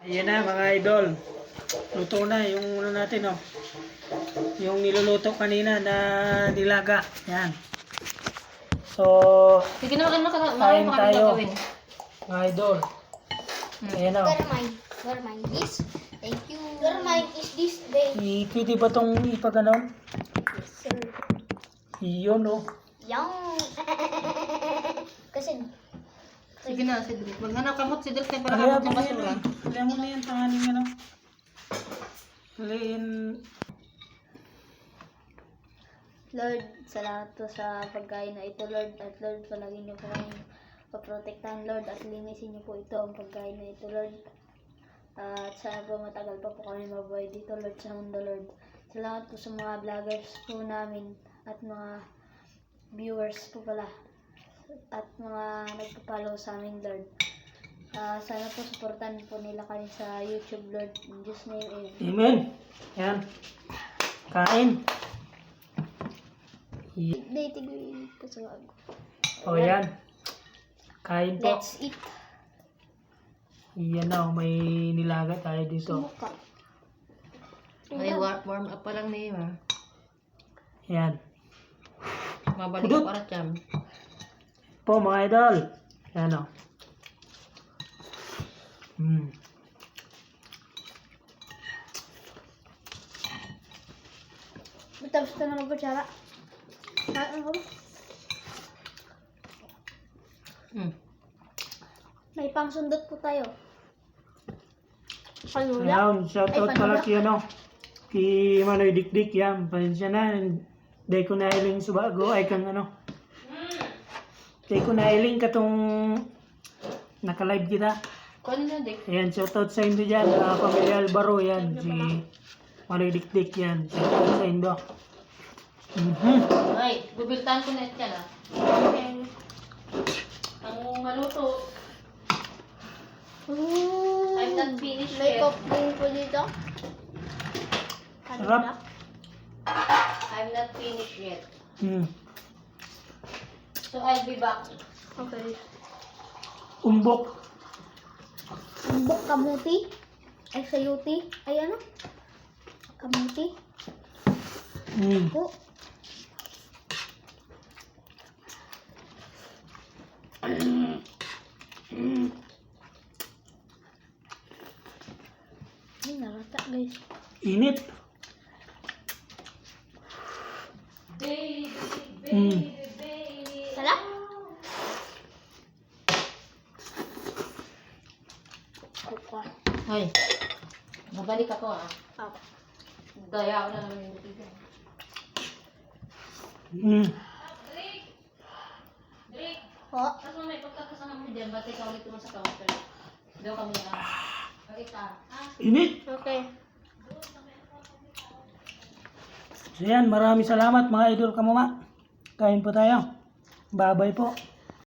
Ayan na mga idol. Luto na yung ano natin oh. Yung niluluto kanina na nilaga. Yan. So, Sige na, kain tayo. Mga idol. Ayan oh. Where mine is? Thank you. Where mine is this day? Pwede ba itong ipaganon? Yes, sir. Iyon oh. Yung. Kasi, Sige na, Cedric. Maghanap kamot, Cedric. Kaya para Kaya kamot ng basura. Kaya mo na yan, tanganing ano. Haliin. Lord, salamat po sa pagkain na ito, Lord. At Lord, palagi niyo po kami paprotektahan, Lord. At linisin niyo po ito ang pagkain na ito, Lord. At sana po matagal pa po kami mabuhay dito, Lord, sa mundo, Lord. Salamat po sa mga vloggers po namin at mga viewers po pala. At mga nagpapalo sa amin, Lord. Sana po supportan po nila kami sa YouTube, Lord. In Jesus' name, amen. Amen. Yan. Kain. Dating ko sa wag. O yan. Kain po. Let's eat. Yan na, may nilaga tayo dito. Sumuka. Ay, warm up pa lang na yun, ha? Yan. Mabalik Udot. ko para tiyam. Po mga idol. Yan o. Tapos ka na magpatsara. Saan ko? May pangsundot po tayo. Panula. Ayan, shoutout Ay, pala panula. kay ano. Kay Manoy Dikdik yan. Pasensya na. Day ko na iling subago. Ay kang ano. Day ko na iling katong naka-live kita. Kung ano, Dick? Ayan, shoutout sa Indo dyan. Pamilya Albaro yan. Si Manoy Dikdik yan. Shoutout sa Indo. Ay, bubiltahan ko na ito yan, ha? Ang maluto. I'm not finished May yet. coke din po dito. Sarap. I'm not finished yet. Hmm. So, I'll be back. Okay. Umbok. Umbok kamuti. Ay sayuti. Ay ano? Kamuti. Po. Ay, narata guys. Init. Sarap? Kuka. Ay, mabalik ako, ha? Up. Daya ako na naman yung butigan. Po. Tapos may pagkakasama mo dyan, ba't ikaw ulit naman sa counter? Daw kami na. Pakita. Init. Okay. So yan, maraming salamat mga idol kamama. Kain po tayo. Babay po.